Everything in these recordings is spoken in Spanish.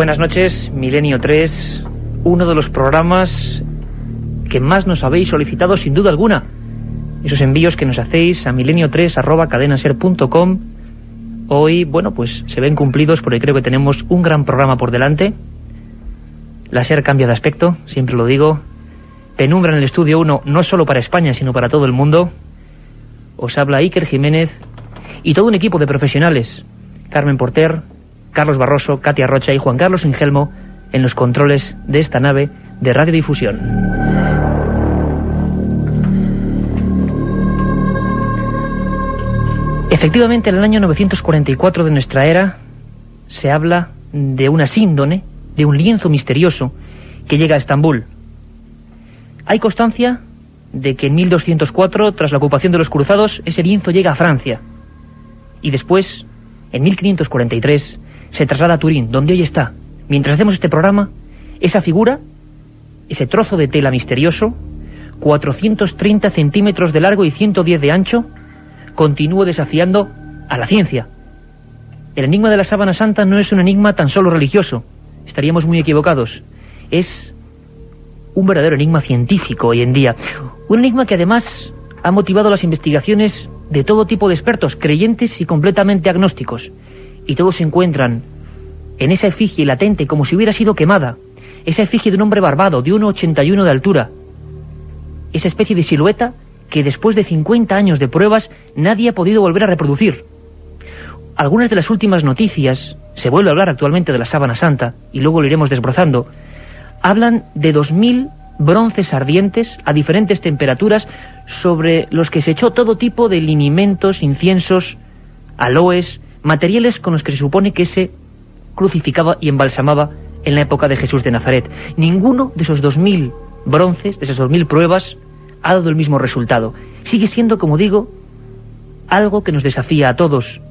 Buenas noches, Milenio 3, uno de los programas que más nos habéis solicitado sin duda alguna. Esos envíos que nos hacéis a milenio3@cadenaser.com. Hoy, bueno, pues se ven cumplidos porque creo que tenemos un gran programa por delante. La SER cambia de aspecto, siempre lo digo. Penumbra en el estudio 1, no solo para España, sino para todo el mundo. Os habla Iker Jiménez y todo un equipo de profesionales. Carmen Porter, Carlos Barroso, Katia Rocha y Juan Carlos Ingelmo en los controles de esta nave de radiodifusión. Efectivamente, en el año 944 de nuestra era se habla de una síndone, de un lienzo misterioso que llega a Estambul. Hay constancia de que en 1204, tras la ocupación de los cruzados, ese lienzo llega a Francia. Y después, en 1543, se traslada a Turín, donde hoy está. Mientras hacemos este programa, esa figura, ese trozo de tela misterioso, 430 centímetros de largo y 110 de ancho, continúa desafiando a la ciencia. El enigma de la sábana santa no es un enigma tan solo religioso. Estaríamos muy equivocados. Es un verdadero enigma científico hoy en día. Un enigma que además ha motivado las investigaciones de todo tipo de expertos, creyentes y completamente agnósticos. Y todos se encuentran en esa efigie latente como si hubiera sido quemada. Esa efigie de un hombre barbado, de 1,81 de altura. Esa especie de silueta que después de 50 años de pruebas nadie ha podido volver a reproducir. Algunas de las últimas noticias, se vuelve a hablar actualmente de la sábana santa, y luego lo iremos desbrozando, hablan de 2000 bronces ardientes a diferentes temperaturas sobre los que se echó todo tipo de linimentos, inciensos, aloes, materiales con los que se supone que se crucificaba y embalsamaba en la época de Jesús de Nazaret. Ninguno de esos 2000 bronces, de esas 2000 pruebas, ha dado el mismo resultado. Sigue siendo, como digo, algo que nos desafía a todos.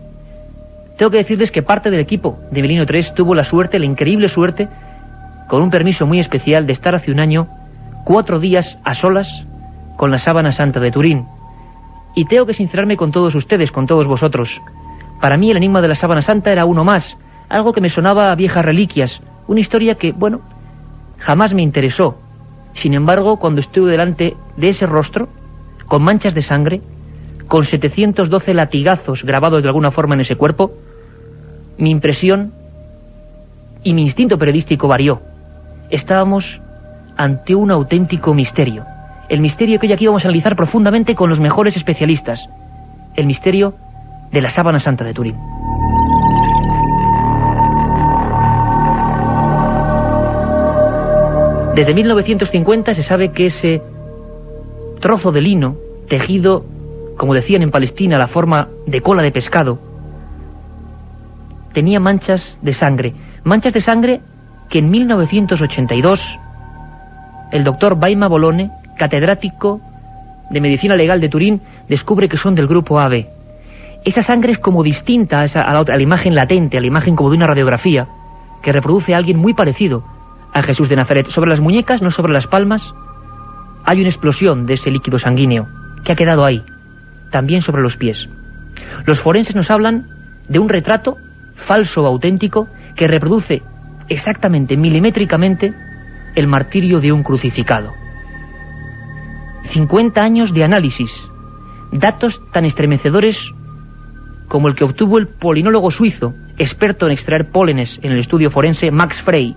Tengo que decirles que parte del equipo de Milenio 3 tuvo la suerte, la increíble suerte, con un permiso muy especial, de estar hace un año 4 días a solas con la sábana santa de Turín. Y tengo que sincerarme con todos ustedes, con todos vosotros. Para mí el enigma de la sábana santa era uno más, algo que me sonaba a viejas reliquias, una historia que, bueno, jamás me interesó. Sin embargo, cuando estuve delante de ese rostro, con manchas de sangre, con 712 latigazos grabados de alguna forma en ese cuerpo, mi impresión y mi instinto periodístico varió. Estábamos ante un auténtico misterio. El misterio que hoy aquí vamos a analizar profundamente con los mejores especialistas. El misterio de la sábana santa de Turín. Desde 1950 se sabe que ese trozo de lino, tejido, como decían en Palestina, la forma de cola de pescado, tenía manchas de sangre. Manchas de sangre que en 1982 el doctor Baima Bolone, catedrático de Medicina Legal de Turín, descubre que son del grupo AB. Esa sangre es como distinta a la imagen latente, a la imagen como de una radiografía, que reproduce a alguien muy parecido a Jesús de Nazaret. Sobre las muñecas, no sobre las palmas, hay una explosión de ese líquido sanguíneo que ha quedado ahí, también sobre los pies. Los forenses nos hablan de un retrato falso o auténtico que reproduce exactamente, milimétricamente, el martirio de un crucificado. 50 años de análisis, datos tan estremecedores como el que obtuvo el polinólogo suizo, experto en extraer pólenes en el estudio forense, Max Frey.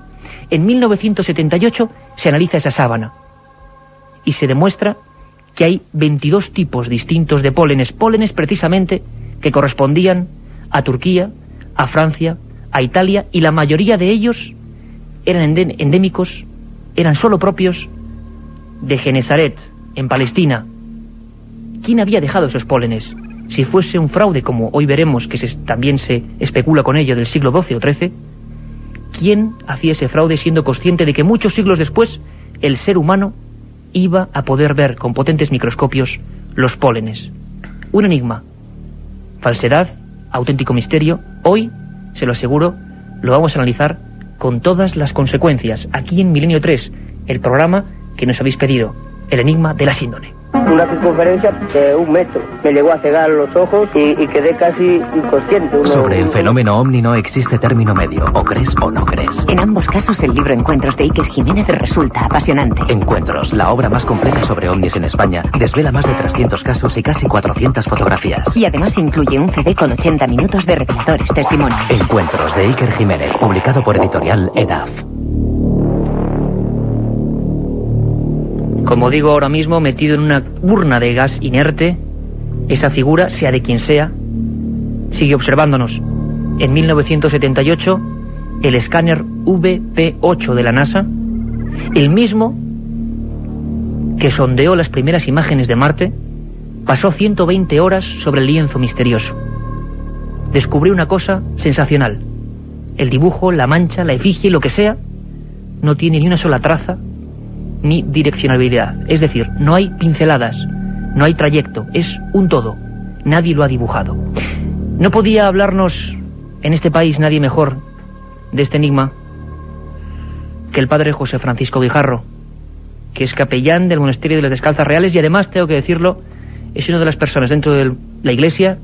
En 1978 se analiza esa sábana y se demuestra que hay 22 tipos distintos de pólenes precisamente que correspondían a Turquía, a Francia, a Italia, y la mayoría de ellos eran endémicos, eran solo propios de Genesaret, en Palestina. ¿Quién había dejado esos pólenes? Si fuese un fraude, como hoy veremos que también se especula con ello, del siglo XII o XIII, ¿quién hacía ese fraude siendo consciente de que muchos siglos después el ser humano iba a poder ver con potentes microscopios los pólenes? Un enigma, falsedad, auténtico misterio. Hoy, se lo aseguro, lo vamos a analizar con todas las consecuencias, aquí en Milenio 3, el programa que nos habéis pedido, el enigma de la síndone. una circunferencia de 1 metro. Me llegó a cegar los ojos y quedé casi inconsciente. Sobre el fenómeno ovni no existe término medio, o crees o no crees. En ambos casos el libro Encuentros de Iker Jiménez resulta apasionante. Encuentros, la obra más completa sobre ovnis en España, desvela más de 300 casos y casi 400 fotografías. Y además incluye un CD con 80 minutos de reveladores testimonios. Encuentros de Iker Jiménez, publicado por editorial EDAF. Como digo ahora mismo, metido en una urna de gas inerte, esa figura, sea de quien sea, sigue observándonos. En 1978, el escáner VP8 de la NASA, el mismo que sondeó las primeras imágenes de Marte, pasó 120 horas sobre el lienzo misterioso. Descubrió una cosa sensacional. El dibujo, la mancha, la efigie, lo que sea, no tiene ni una sola traza ni direccionalidad. Es decir, no hay pinceladas, no hay trayecto, es un todo. Nadie lo ha dibujado. No podía hablarnos en este país nadie mejor de este enigma que el padre José Francisco Guijarro, que es capellán del monasterio de las Descalzas Reales y además, tengo que decirlo, es una de las personas dentro de la Iglesia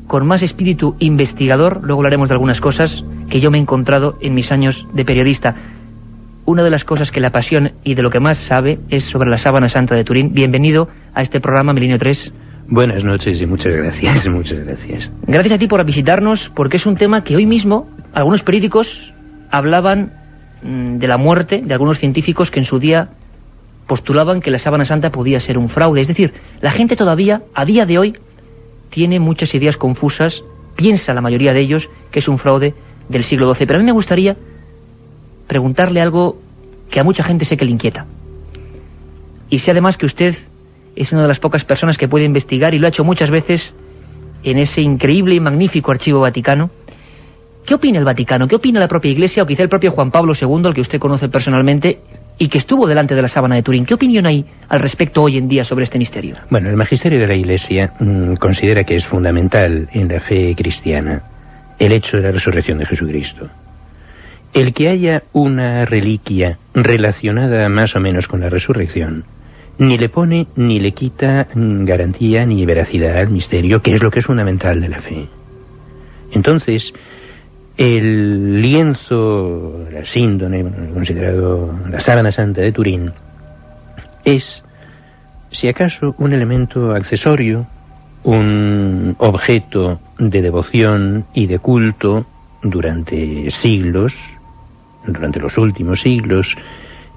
con más espíritu investigador, luego hablaremos de algunas cosas, que yo me he encontrado en mis años de periodista. Una de las cosas que le apasiona y de lo que más sabe es sobre la Sábana Santa de Turín. Bienvenido a este programa Milenio 3. Buenas noches y muchas gracias, muchas gracias. Gracias a ti por visitarnos, porque es un tema que hoy mismo algunos periódicos hablaban de la muerte de algunos científicos que en su día postulaban que la Sábana Santa podía ser un fraude. Es decir, la gente todavía, a día de hoy, tiene muchas ideas confusas, piensa la mayoría de ellos que es un fraude del siglo XII. Pero a mí me gustaría preguntarle algo que a mucha gente sé que le inquieta. Y sé además que usted es una de las pocas personas que puede investigar, y lo ha hecho muchas veces, en ese increíble y magnífico archivo Vaticano. ¿Qué opina el Vaticano? ¿Qué opina la propia Iglesia, o quizá el propio Juan Pablo II, al que usted conoce personalmente, y que estuvo delante de la Sábana de Turín? ¿Qué opinión hay al respecto hoy en día sobre este misterio? Bueno, el magisterio de la Iglesia considera que es fundamental en la fe cristiana el hecho de la resurrección de Jesucristo. El que haya una reliquia relacionada más o menos con la resurrección ni le pone ni le quita garantía ni veracidad al misterio, que es lo que es fundamental de la fe. Entonces, el lienzo, la síndone, considerado la Sábana Santa de Turín, es, si acaso, un elemento accesorio, un objeto de devoción y de culto durante siglos, durante los últimos siglos,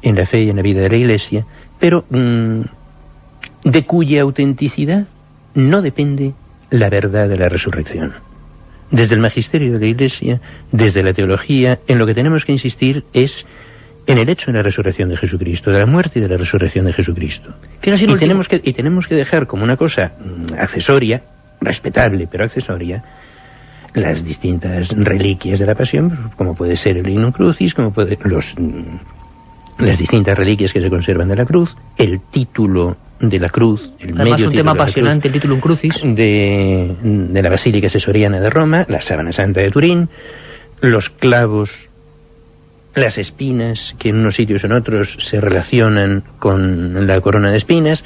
en la fe y en la vida de la Iglesia, pero de cuya autenticidad no depende la verdad de la resurrección. Desde el magisterio de la Iglesia, desde la teología, en lo que tenemos que insistir es en el hecho de la resurrección de Jesucristo, de la muerte y de la resurrección de Jesucristo. Y tenemos que dejar como una cosa accesoria, respetable pero accesoria, las distintas reliquias de la pasión, como puede ser el Lignum Crucis, como puede las distintas reliquias que se conservan de la cruz, el título de la cruz, el además medio un tema apasionante, el Titulum Crucis de la Basílica Sesoriana de Roma, la Sábana Santa de Turín, los clavos, las espinas que en unos sitios o en otros se relacionan con la corona de espinas.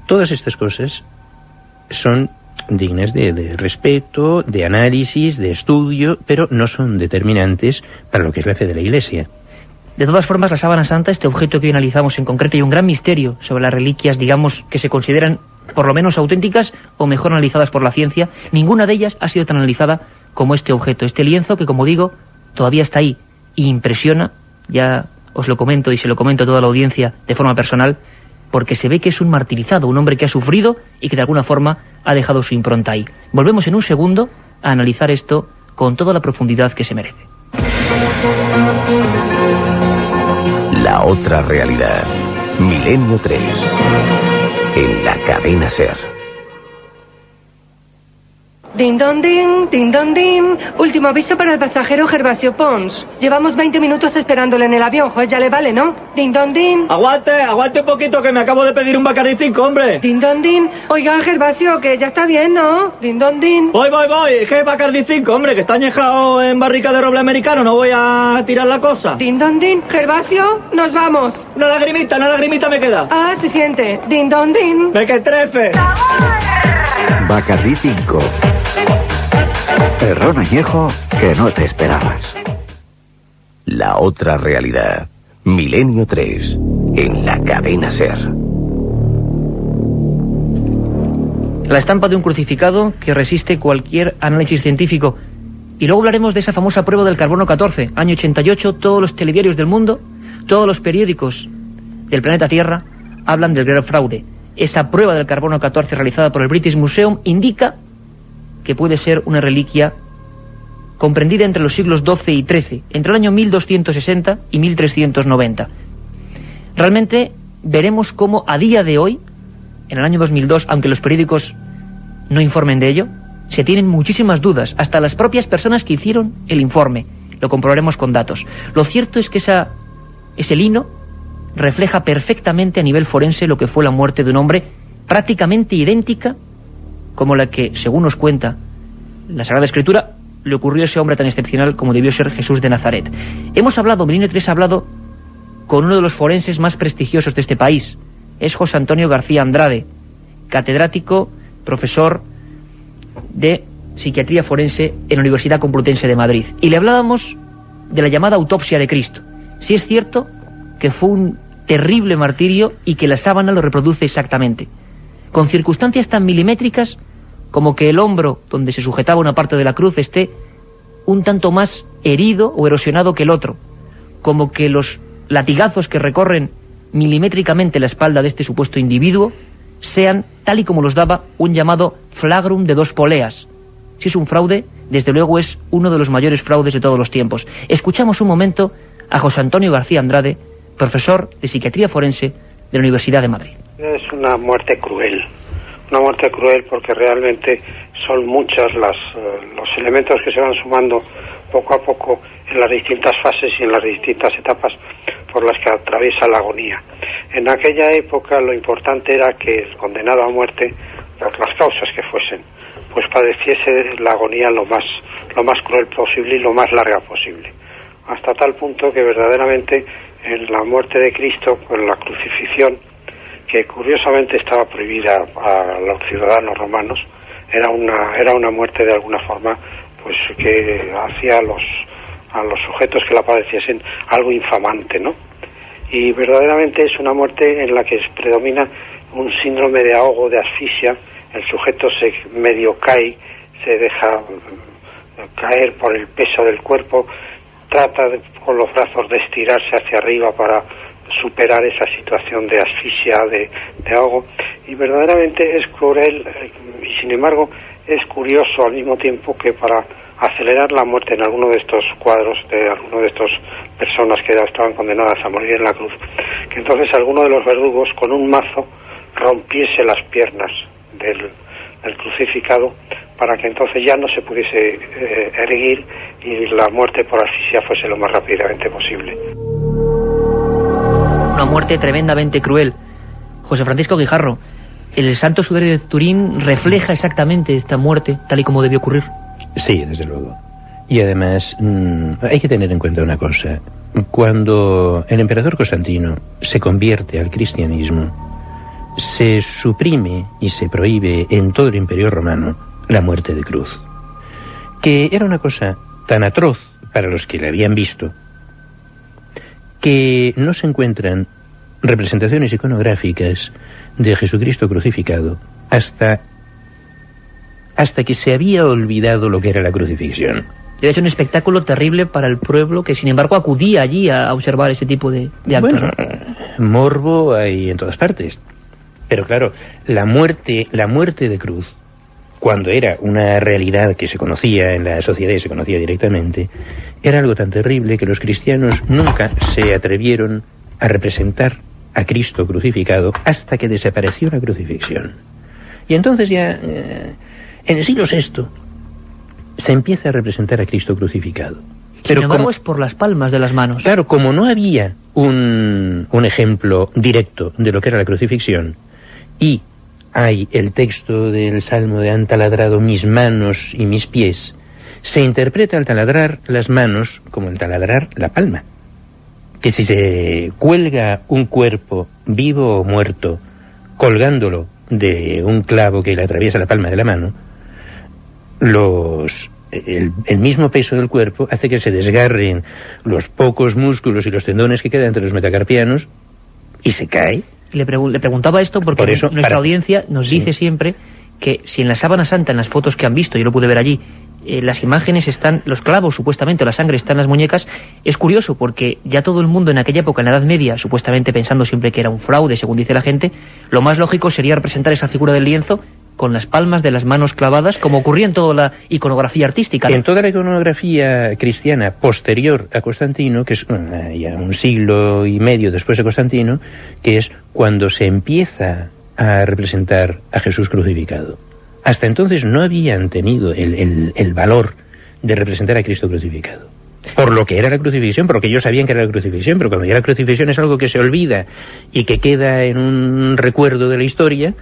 Todas estas cosas son dignas de respeto, de análisis, de estudio, pero no son determinantes para lo que es la fe de la Iglesia. De todas formas, la Sábana Santa, este objeto que hoy analizamos en concreto, y un gran misterio sobre las reliquias, digamos, que se consideran por lo menos auténticas o mejor analizadas por la ciencia, ninguna de ellas ha sido tan analizada como este objeto, este lienzo que, como digo, todavía está ahí y impresiona. Ya os lo comento y se lo comento a toda la audiencia de forma personal, porque se ve que es un martirizado, un hombre que ha sufrido y que de alguna forma ha dejado su impronta ahí. Volvemos en un segundo a analizar esto con toda la profundidad que se merece. La otra realidad. Milenio 3. En la cadena SER. Din don din. Último aviso para el pasajero Gervasio Pons. Llevamos 20 minutos esperándole en el avión, joder, ya le vale, ¿no? Din don din. Aguante un poquito que me acabo de pedir un Bacardi 5, hombre. Din don din. Oiga, Gervasio, que ya está bien, ¿no? Din don din. Voy. ¿Qué Bacardi 5, hombre? Que está añejado en barrica de roble americano, no voy a tirar la cosa. Din don din. Gervasio, nos vamos. Una lagrimita me queda. Ah, se siente. Din don din. ¡Me que trefe! Bacardi 5. El ron añejo que no te esperabas. La otra realidad. Milenio 3. En la cadena SER. La estampa de un crucificado que resiste cualquier análisis científico. Y luego hablaremos de esa famosa prueba del carbono 14. Año 88, todos los telediarios del mundo, todos los periódicos del planeta Tierra hablan del gran fraude. Esa prueba del carbono 14 realizada por el British Museum indica que puede ser una reliquia comprendida entre los siglos XII y XIII, entre el año 1260 y 1390. Realmente veremos cómo a día de hoy, en el año 2002, aunque los periódicos no informen de ello, se tienen muchísimas dudas, hasta las propias personas que hicieron el informe. Lo comprobaremos con datos. Lo cierto es que ese lino refleja perfectamente a nivel forense lo que fue la muerte de un hombre prácticamente idéntica como la que, según nos cuenta la Sagrada Escritura, le ocurrió a ese hombre tan excepcional como debió ser Jesús de Nazaret. Milenio 3 ha hablado con uno de los forenses más prestigiosos de este país. Es José Antonio García Andrade, catedrático, profesor de psiquiatría forense en la Universidad Complutense de Madrid. Y le hablábamos de la llamada autopsia de Cristo. Si es cierto que fue un terrible martirio y que la sábana lo reproduce exactamente, con circunstancias tan milimétricas como que el hombro donde se sujetaba una parte de la cruz esté un tanto más herido o erosionado que el otro, como que los latigazos que recorren milimétricamente la espalda de este supuesto individuo sean, tal y como los daba, un llamado flagrum de 2 poleas. Si es un fraude, desde luego es uno de los mayores fraudes de todos los tiempos. Escuchamos un momento a José Antonio García Andrade, profesor de psiquiatría forense de la Universidad de Madrid. Es una muerte cruel porque realmente son muchos los elementos que se van sumando poco a poco en las distintas fases y en las distintas etapas por las que atraviesa la agonía. En aquella época lo importante era que el condenado a muerte, por las causas que fuesen, pues padeciese la agonía lo más cruel posible y lo más larga posible, hasta tal punto que verdaderamente en la muerte de Cristo, con la crucifixión, que curiosamente estaba prohibida a los ciudadanos romanos, era una muerte de alguna forma pues que hacía a los sujetos que la padeciesen algo infamante, ¿no? Y verdaderamente es una muerte en la que predomina un síndrome de ahogo, de asfixia. El sujeto se medio cae, se deja caer por el peso del cuerpo, trata con los brazos de estirarse hacia arriba para superar esa situación de asfixia, de ahogo, y verdaderamente es cruel y sin embargo es curioso al mismo tiempo que para acelerar la muerte en alguno de estos cuadros de alguno de estas personas que ya estaban condenadas a morir en la cruz, que entonces alguno de los verdugos con un mazo rompiese las piernas del crucificado para que entonces ya no se pudiese erguir y la muerte por asfixia fuese lo más rápidamente posible. Una muerte tremendamente cruel. José Francisco Guijarro, el Santo Sudario de Turín refleja exactamente esta muerte tal y como debió ocurrir. Sí, desde luego. Y además hay que tener en cuenta una cosa. Cuando el emperador Constantino se convierte al cristianismo, se suprime y se prohíbe en todo el Imperio Romano la muerte de cruz, que era una cosa tan atroz para los que la habían visto, que no se encuentran representaciones iconográficas de Jesucristo crucificado hasta que se había olvidado lo que era la crucifixión. Era un espectáculo terrible para el pueblo que, sin embargo, acudía allí a observar ese tipo de actos. Bueno, morbo hay en todas partes. Pero claro, la muerte de cruz, cuando era una realidad que se conocía en la sociedad y se conocía directamente, era algo tan terrible que los cristianos nunca se atrevieron a representar a Cristo crucificado hasta que desapareció la crucifixión. Y entonces ya, en el siglo VI, se empieza a representar a Cristo crucificado. Sin embargo, es por las palmas de las manos. Claro, como no había un ejemplo directo de lo que era la crucifixión, y hay el texto del Salmo de han taladrado mis manos y mis pies, se interpreta al taladrar las manos como el taladrar la palma. Que si se cuelga un cuerpo, vivo o muerto, colgándolo de un clavo que le atraviesa la palma de la mano, el mismo peso del cuerpo hace que se desgarren los pocos músculos y los tendones que quedan entre los metacarpianos y se cae. Le preguntaba esto porque por eso, nuestra audiencia nos dice siempre que si en la Sábana Santa, en las fotos que han visto, yo lo pude ver allí, las imágenes están, los clavos supuestamente, o la sangre está en las muñecas, es curioso porque ya todo el mundo en aquella época, en la Edad Media, supuestamente pensando siempre que era un fraude, según dice la gente, lo más lógico sería representar esa figura del lienzo con las palmas de las manos clavadas, como ocurría en toda la iconografía artística, ¿no? En toda la iconografía cristiana posterior a Constantino, que es ya un siglo y medio después de Constantino, que es cuando se empieza a representar a Jesús crucificado. Hasta entonces no habían tenido el valor de representar a Cristo crucificado. Por lo que era la crucifixión, porque ellos sabían que era la crucifixión, pero cuando ya la crucifixión es algo que se olvida y que queda en un recuerdo de la historia,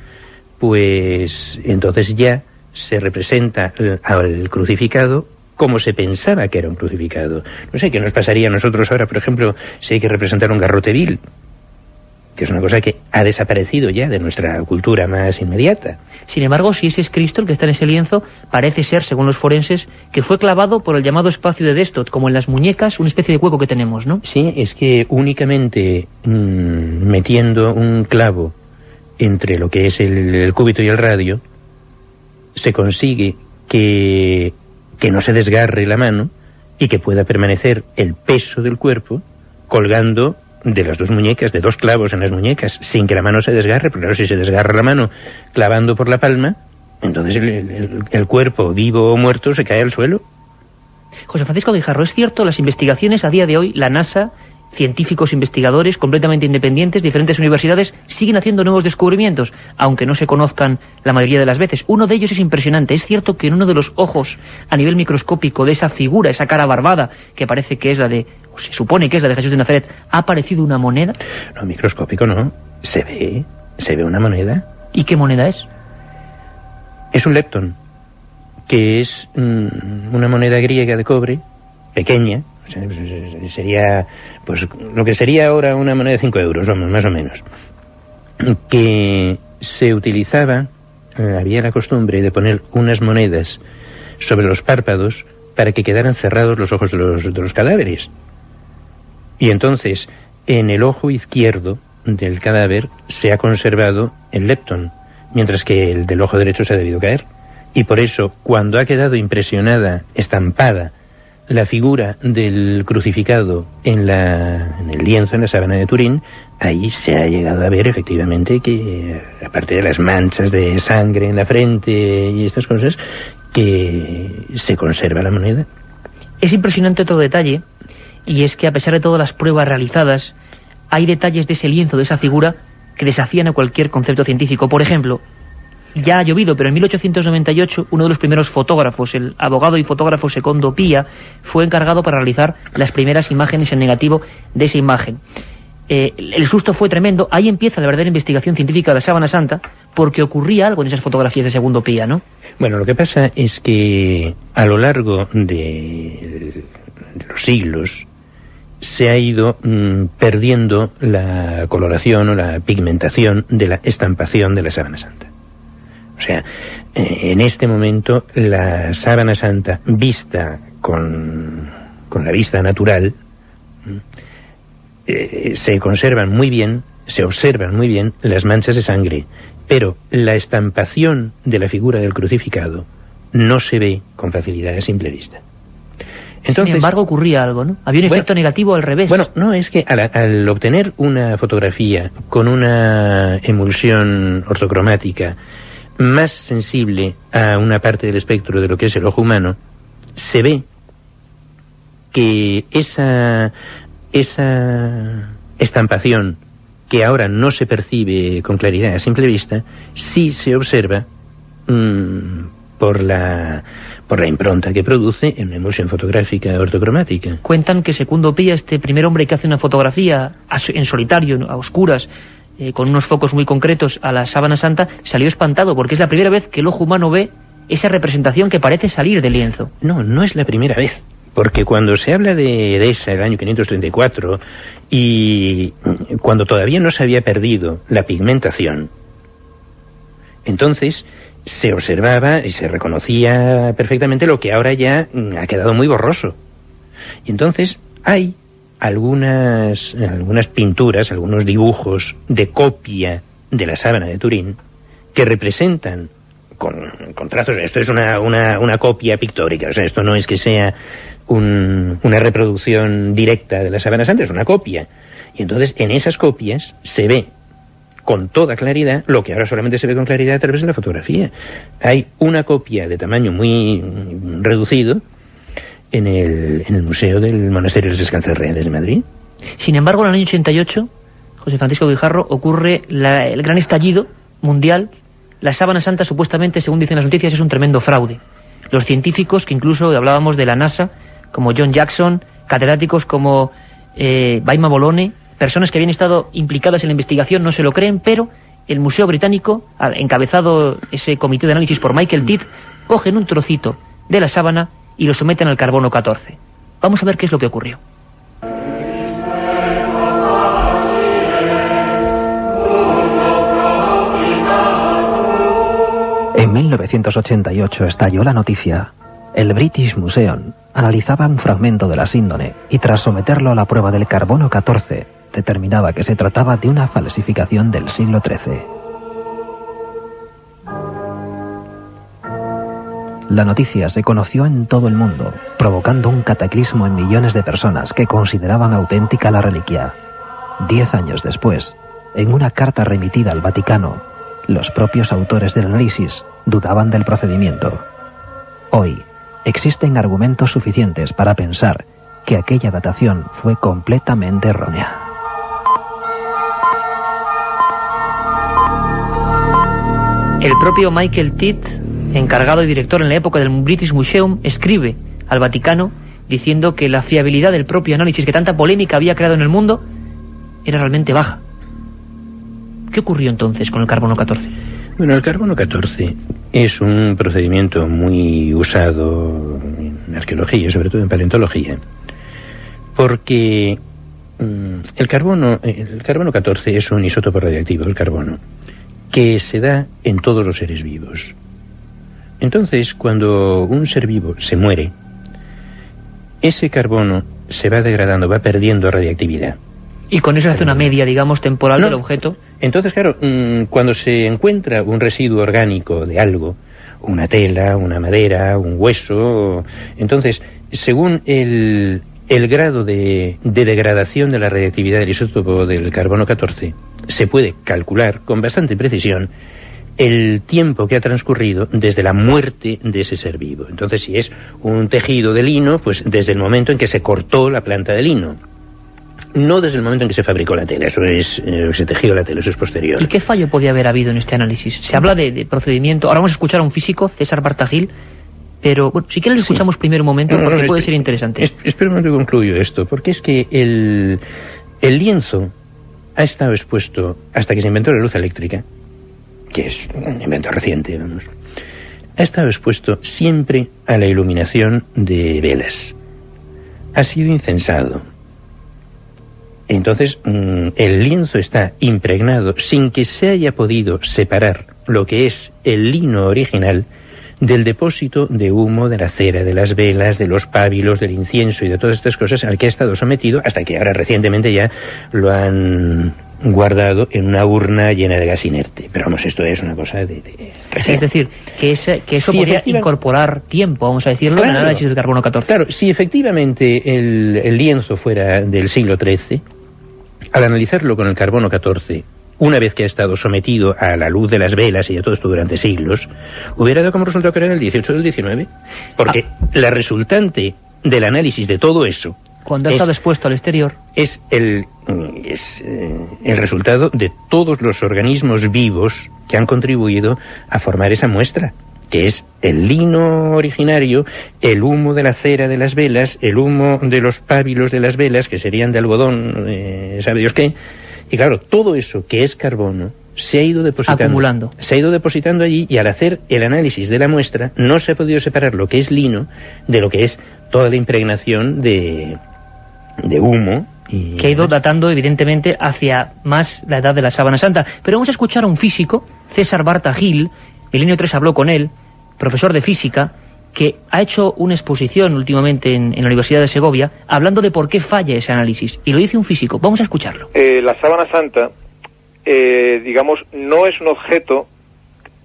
pues entonces ya se representa al crucificado como se pensaba que era un crucificado. No sé qué nos pasaría a nosotros ahora, por ejemplo, si hay que representar un garrote vil, que es una cosa que ha desaparecido ya de nuestra cultura más inmediata. Sin embargo, si ese es Cristo el que está en ese lienzo, parece ser, según los forenses, que fue clavado por el llamado espacio de Destot, como en las muñecas, una especie de hueco que tenemos, ¿no? Sí, es que únicamente metiendo un clavo entre lo que es el cúbito y el radio, se consigue que no se desgarre la mano y que pueda permanecer el peso del cuerpo colgando de las dos muñecas, de dos clavos en las muñecas, sin que la mano se desgarre, porque claro, si se desgarra la mano clavando por la palma, entonces el cuerpo, vivo o muerto, se cae al suelo. José Francisco Guijarro, es cierto, las investigaciones a día de hoy, la NASA, científicos investigadores completamente independientes, diferentes universidades, siguen haciendo nuevos descubrimientos, aunque no se conozcan la mayoría de las veces. Uno de ellos es impresionante. Es cierto que en uno de los ojos, a nivel microscópico, de esa figura, esa cara barbada, que parece que es la de, o se supone que es la de Jesús de Nazaret, ha aparecido una moneda. No, microscópico no. Se ve una moneda. ¿Y qué moneda es? Es un lepton, que es una moneda griega de cobre, pequeña. Sería pues lo que sería ahora una moneda de 5 euros, vamos, más o menos, que se utilizaba, había la costumbre de poner unas monedas sobre los párpados para que quedaran cerrados los ojos de los cadáveres, y entonces en el ojo izquierdo del cadáver se ha conservado el lepton, mientras que el del ojo derecho se ha debido caer, y por eso cuando ha quedado impresionada, estampada la figura del crucificado en el lienzo, en la sábana de Turín, ahí se ha llegado a ver efectivamente que, aparte de las manchas de sangre en la frente y estas cosas, que se conserva la moneda. Es impresionante otro detalle, y es que a pesar de todas las pruebas realizadas, hay detalles de ese lienzo, de esa figura, que desafían a cualquier concepto científico. Por ejemplo, ya ha llovido, pero en 1898 uno de los primeros fotógrafos, el abogado y fotógrafo Secondo Pia, fue encargado para realizar las primeras imágenes en negativo de esa imagen. El susto fue tremendo. Ahí empieza la verdadera investigación científica de la Sábana Santa, porque ocurría algo en esas fotografías de Segundo Pia, ¿no? Bueno, lo que pasa es que a lo largo de los siglos se ha ido perdiendo la coloración o la pigmentación de la estampación de la Sábana Santa. O sea, en este momento la Sábana Santa vista con la vista natural se conservan muy bien, se observan muy bien las manchas de sangre, pero la estampación de la figura del crucificado no se ve con facilidad a simple vista. Entonces, sin embargo, ocurría algo, ¿no? Había un efecto negativo al revés. Bueno, no, es que al obtener una fotografía con una emulsión ortocromática más sensible a una parte del espectro de lo que es el ojo humano, se ve que esa estampación, que ahora no se percibe con claridad a simple vista, sí se observa por la impronta que produce en una emulsión fotográfica ortocromática. Cuentan que Secundo Pilla, este primer hombre que hace una fotografía en solitario, a oscuras, con unos focos muy concretos a la sábana santa, salió espantado porque es la primera vez que el ojo humano ve esa representación que parece salir del lienzo. No es la primera vez. Porque cuando se habla de Edesa, el año 534, y cuando todavía no se había perdido la pigmentación, entonces se observaba y se reconocía perfectamente lo que ahora ya ha quedado muy borroso. Y entonces hay algunas pinturas, algunos dibujos de copia de la sábana de Turín que representan con trazos. Esto es una copia pictórica, o sea, esto no es que sea una reproducción directa de la sábana santa, es una copia. Y entonces en esas copias se ve con toda claridad lo que ahora solamente se ve con claridad a través de la fotografía. Hay una copia de tamaño muy reducido en el Museo del Monasterio de los Descalzos Reales de Madrid. Sin embargo, en el año 88, José Francisco Guijarro, ocurre el gran estallido mundial. La sábana santa, supuestamente, según dicen las noticias, es un tremendo fraude. Los científicos, que incluso hablábamos de la NASA, como John Jackson, catedráticos como Baima Bolone, personas que habían estado implicadas en la investigación, no se lo creen, pero el Museo Británico, encabezado ese comité de análisis por Michael Tidd, cogen un trocito de la sábana y lo someten al carbono 14. Vamos a ver qué es lo que ocurrió. En 1988 estalló la noticia. El British Museum analizaba un fragmento de la síndone y tras someterlo a la prueba del carbono 14, determinaba que se trataba de una falsificación del siglo XIII. La noticia se conoció en todo el mundo, provocando un cataclismo en millones de personas que consideraban auténtica la reliquia. 10 años después, en una carta remitida al Vaticano, los propios autores del análisis dudaban del procedimiento. Hoy, existen argumentos suficientes para pensar que aquella datación fue completamente errónea. El propio Michael Tidd, encargado y director en la época del British Museum, escribe al Vaticano diciendo que la fiabilidad del propio análisis que tanta polémica había creado en el mundo era realmente baja. ¿Qué ocurrió entonces con el carbono 14? Bueno, el carbono 14 es un procedimiento muy usado en arqueología, sobre todo en paleontología, porque el carbono 14 es un isótopo radiactivo, el carbono, que se da en todos los seres vivos. Entonces, cuando un ser vivo se muere, ese carbono se va degradando, va perdiendo radiactividad. Y con eso se hace una media, digamos, temporal del objeto. Entonces, claro, cuando se encuentra un residuo orgánico de algo, una tela, una madera, un hueso, entonces, según el grado de degradación de la radiactividad del isótopo del carbono 14, se puede calcular con bastante precisión el tiempo que ha transcurrido desde la muerte de ese ser vivo. Entonces, si es un tejido de lino, pues desde el momento en que se cortó la planta de lino. No desde el momento en que se fabricó la tela, eso es, se tejió la tela, eso es posterior. ¿Y qué fallo podía haber habido en este análisis? Se habla de procedimiento, ahora vamos a escuchar a un físico, César Bartagil, pero bueno, si quieres lo escuchamos primero un momento, porque puede ser interesante. Espera un momento que concluyo esto, porque es que el lienzo ha estado expuesto, hasta que se inventó la luz eléctrica, que es un invento reciente, vamos, ha estado expuesto siempre a la iluminación de velas. Ha sido incensado. Entonces, el lienzo está impregnado sin que se haya podido separar lo que es el lino original del depósito de humo, de la cera, de las velas, de los pábilos, del incienso y de todas estas cosas al que ha estado sometido, hasta que ahora recientemente ya lo han guardado en una urna llena de gas inerte. Pero vamos, esto es una cosa de es decir, que eso podría incorporar tiempo, vamos a decirlo, en el análisis del carbono 14. Claro, si efectivamente el lienzo fuera del siglo XIII, al analizarlo con el carbono 14, una vez que ha estado sometido a la luz de las velas y a todo esto durante siglos, hubiera dado como resultado que era el 18 del 19, porque la resultante del análisis de todo eso, cuando ha estado expuesto al exterior, es el resultado de todos los organismos vivos que han contribuido a formar esa muestra. que es el lino originario, el humo de la cera de las velas, el humo de los pábilos de las velas, que serían de algodón, sabe Dios qué, y claro, todo eso que es carbono se ha ido depositando. Acumulando. Se ha ido depositando allí, y al hacer el análisis de la muestra no se ha podido separar lo que es lino de lo que es toda la impregnación de humo. Y que ha ido datando, evidentemente, hacia más la edad de la Sábana Santa. Pero vamos a escuchar a un físico, César Bartajil, Milenio 3 habló con él, profesor de física, que ha hecho una exposición últimamente en la Universidad de Segovia, hablando de por qué falla ese análisis. Y lo dice un físico. Vamos a escucharlo. La Sábana Santa, digamos, no es un objeto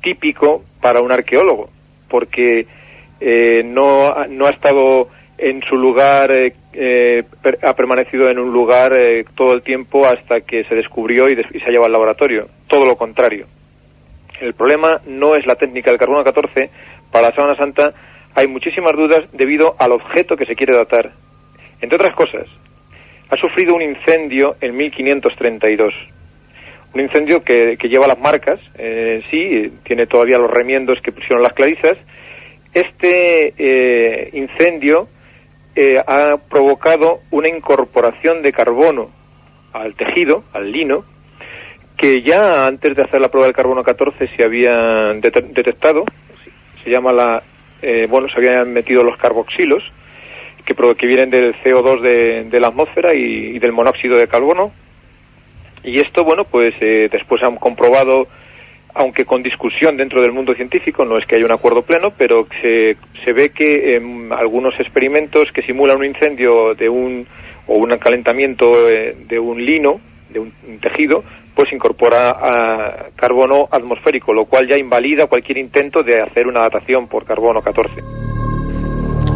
típico para un arqueólogo, porque no ha estado en su lugar, ha permanecido en un lugar todo el tiempo hasta que se descubrió y se ha llevado al laboratorio. Todo lo contrario. El problema no es la técnica del carbono 14. Para la Sábana Santa hay muchísimas dudas debido al objeto que se quiere datar. Entre otras cosas, ha sufrido un incendio en 1532. Un incendio que lleva las marcas, sí, tiene todavía los remiendos que pusieron las clarisas. Este incendio ha provocado una incorporación de carbono al tejido, al lino, que ya antes de hacer la prueba del carbono 14 se había detectado. Se llama se habían metido los carboxilos, que vienen del CO2 de la atmósfera y del monóxido de carbono. Y esto, después han comprobado, aunque con discusión dentro del mundo científico, no es que haya un acuerdo pleno, pero se ve que algunos experimentos que simulan un incendio o un calentamiento de un lino, de un tejido, pues incorpora carbono atmosférico, lo cual ya invalida cualquier intento de hacer una datación por carbono 14.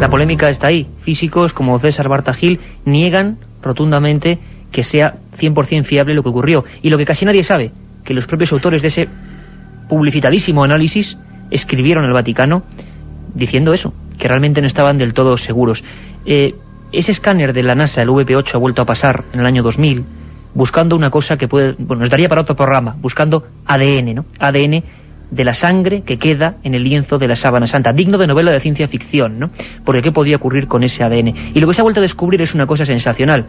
La polémica está ahí. Físicos como César Bartajil niegan rotundamente que sea 100% fiable lo que ocurrió. Y lo que casi nadie sabe, que los propios autores de ese publicitadísimo análisis escribieron al Vaticano diciendo eso, que realmente no estaban del todo seguros. Ese escáner de la NASA, el VP8, ha vuelto a pasar en el año 2000, buscando una cosa que nos daría para otro programa, buscando ADN, ¿no? ADN de la sangre que queda en el lienzo de la Sábana Santa, digno de novela de ciencia ficción, ¿no? Porque ¿qué podía ocurrir con ese ADN? Y lo que se ha vuelto a descubrir es una cosa sensacional.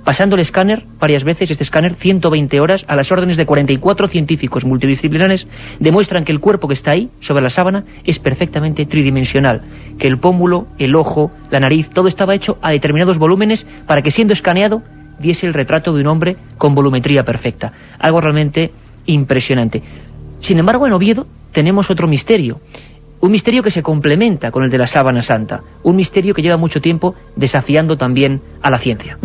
Pasando el escáner varias veces, este escáner, 120 horas, a las órdenes de 44 científicos multidisciplinares, demuestran que el cuerpo que está ahí, sobre la sábana, es perfectamente tridimensional, que el pómulo, el ojo, la nariz, todo estaba hecho a determinados volúmenes para que, siendo escaneado, diese el retrato de un hombre con volumetría perfecta. Algo realmente impresionante. Sin embargo, en Oviedo tenemos otro misterio. Un misterio que se complementa con el de la Sábana Santa. Un misterio que lleva mucho tiempo desafiando también a la ciencia.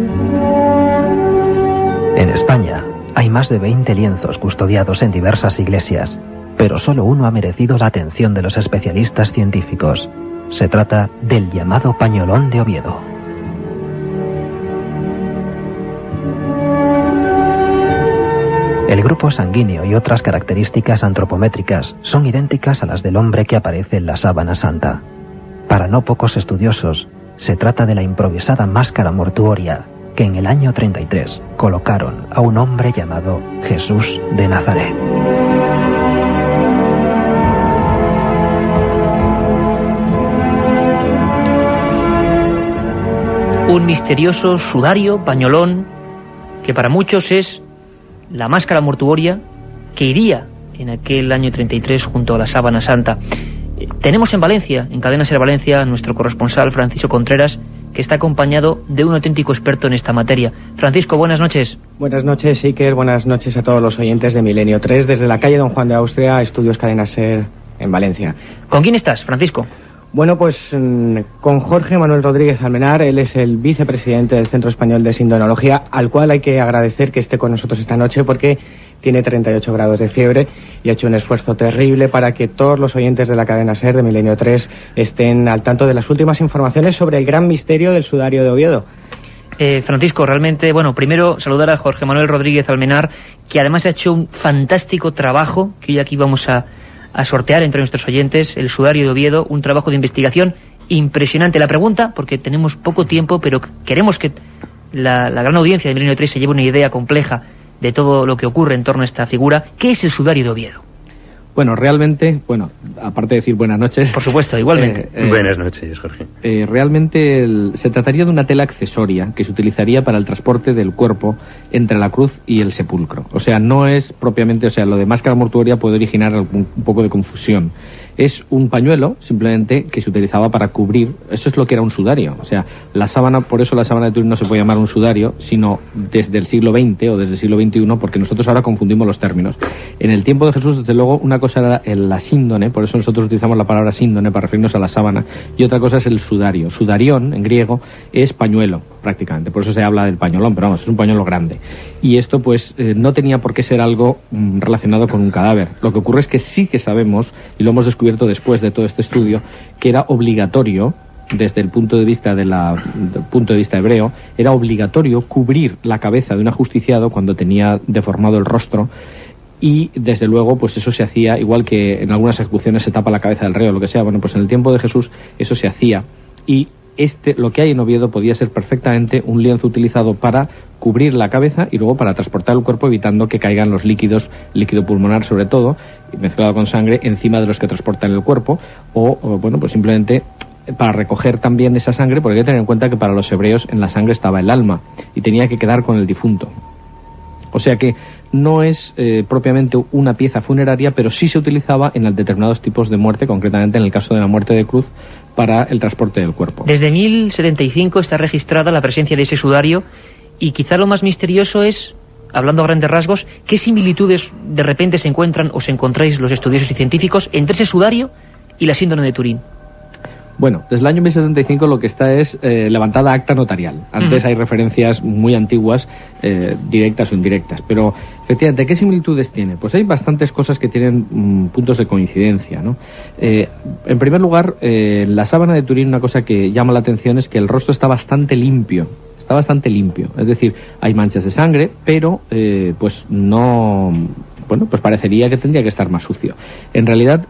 En España hay más de 20 lienzos custodiados en diversas iglesias, pero solo uno ha merecido la atención de los especialistas científicos. Se trata del llamado Pañolón de Oviedo. El grupo sanguíneo y otras características antropométricas son idénticas a las del hombre que aparece en la Sábana Santa. Para no pocos estudiosos, se trata de la improvisada máscara mortuoria que en el año 33 colocaron a un hombre llamado Jesús de Nazaret. Un misterioso sudario, pañolón, que para muchos es la máscara mortuoria que iría en aquel año 33 junto a la Sábana Santa. Tenemos en Valencia, en Cadena Ser Valencia, nuestro corresponsal Francisco Contreras, que está acompañado de un auténtico experto en esta materia. Francisco, buenas noches. Buenas noches, Iker. Buenas noches a todos los oyentes de Milenio 3, desde la calle Don Juan de Austria, Estudios Cadena Ser en Valencia. ¿Con quién estás, Francisco? Bueno, pues con Jorge Manuel Rodríguez Almenar. Él es el vicepresidente del Centro Español de Sindonología, al cual hay que agradecer que esté con nosotros esta noche porque tiene 38 grados de fiebre y ha hecho un esfuerzo terrible para que todos los oyentes de la cadena SER de Milenio 3 estén al tanto de las últimas informaciones sobre el gran misterio del sudario de Oviedo. Francisco, realmente, primero saludar a Jorge Manuel Rodríguez Almenar, que además ha hecho un fantástico trabajo que hoy aquí vamos a sortear entre nuestros oyentes, el sudario de Oviedo, un trabajo de investigación impresionante. La pregunta, porque tenemos poco tiempo, pero queremos que la gran audiencia de Milenio 3 se lleve una idea compleja de todo lo que ocurre en torno a esta figura. ¿Qué es el sudario de Oviedo? Bueno, realmente, aparte de decir buenas noches... Por supuesto, igualmente. Buenas noches, Jorge. Realmente se trataría de una tela accesoria que se utilizaría para el transporte del cuerpo entre la cruz y el sepulcro. O sea, no es propiamente... O sea, lo de máscara mortuoria puede originar un poco de confusión. Es un pañuelo, simplemente, que se utilizaba para cubrir... Eso es lo que era un sudario. O sea, la sábana, por eso la sábana de Turín no se puede llamar un sudario, sino desde el siglo XX o desde el siglo XXI, porque nosotros ahora confundimos los términos. En el tiempo de Jesús, desde luego, una cosa era la síndone, por eso nosotros utilizamos la palabra síndone para referirnos a la sábana, y otra cosa es el sudario. Sudarión, en griego, es pañuelo, prácticamente. Por eso se habla del pañolón, pero vamos, es un pañuelo grande. Y esto, pues, no tenía por qué ser algo relacionado con un cadáver. Lo que ocurre es que sí que sabemos, y lo hemos descubierto después de todo este estudio, que era obligatorio, desde el punto de vista hebreo, era obligatorio cubrir la cabeza de un ajusticiado cuando tenía deformado el rostro, y desde luego pues eso se hacía, igual que en algunas ejecuciones se tapa la cabeza del reo o lo que sea. Bueno, pues en el tiempo de Jesús eso se hacía, y lo que hay en Oviedo podía ser perfectamente un lienzo utilizado para cubrir la cabeza y luego para transportar el cuerpo, evitando que caigan los líquido pulmonar sobre todo, mezclado con sangre, encima de los que transportan el cuerpo, o bueno, pues simplemente para recoger también esa sangre, porque hay que tener en cuenta que para los hebreos en la sangre estaba el alma y tenía que quedar con el difunto. O sea que no es propiamente una pieza funeraria, pero sí se utilizaba en determinados tipos de muerte, concretamente en el caso de la muerte de cruz, para el transporte del cuerpo. Desde 1075 está registrada la presencia de ese sudario, y quizá lo más misterioso es, hablando a grandes rasgos, ¿qué similitudes de repente se encuentran o se encontráis los estudiosos y científicos entre ese sudario y la síndrome de Turín? Bueno, desde el año 1075 lo que está es levantada acta notarial. Antes hay referencias muy antiguas, directas o indirectas. Pero, efectivamente, ¿qué similitudes tiene? Pues hay bastantes cosas que tienen puntos de coincidencia, ¿no? En primer lugar, la sábana de Turín, una cosa que llama la atención es que el rostro está bastante limpio. Está bastante limpio. Es decir, hay manchas de sangre, pero pues no... Bueno, pues parecería que tendría que estar más sucio. En realidad,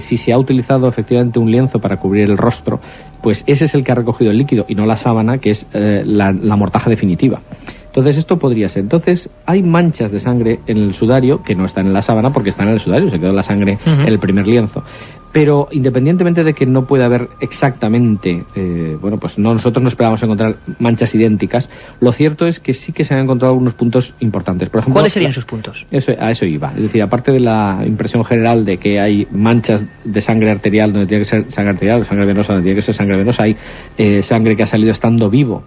si se ha utilizado efectivamente un lienzo para cubrir el rostro, pues ese es el que ha recogido el líquido y no la sábana, que es la mortaja definitiva. Entonces esto podría ser. Entonces hay manchas de sangre en el sudario que no están en la sábana porque están en el sudario, se quedó la sangre en el primer lienzo. Pero independientemente de que no pueda haber exactamente, bueno, pues nosotros no esperábamos encontrar manchas idénticas, lo cierto es que sí que se han encontrado algunos puntos importantes. Por ejemplo, ¿cuáles serían esos puntos? A eso iba. Es decir, aparte de la impresión general de que hay manchas de sangre arterial donde tiene que ser sangre arterial, o sangre venosa donde tiene que ser sangre venosa, hay sangre que ha salido estando vivo,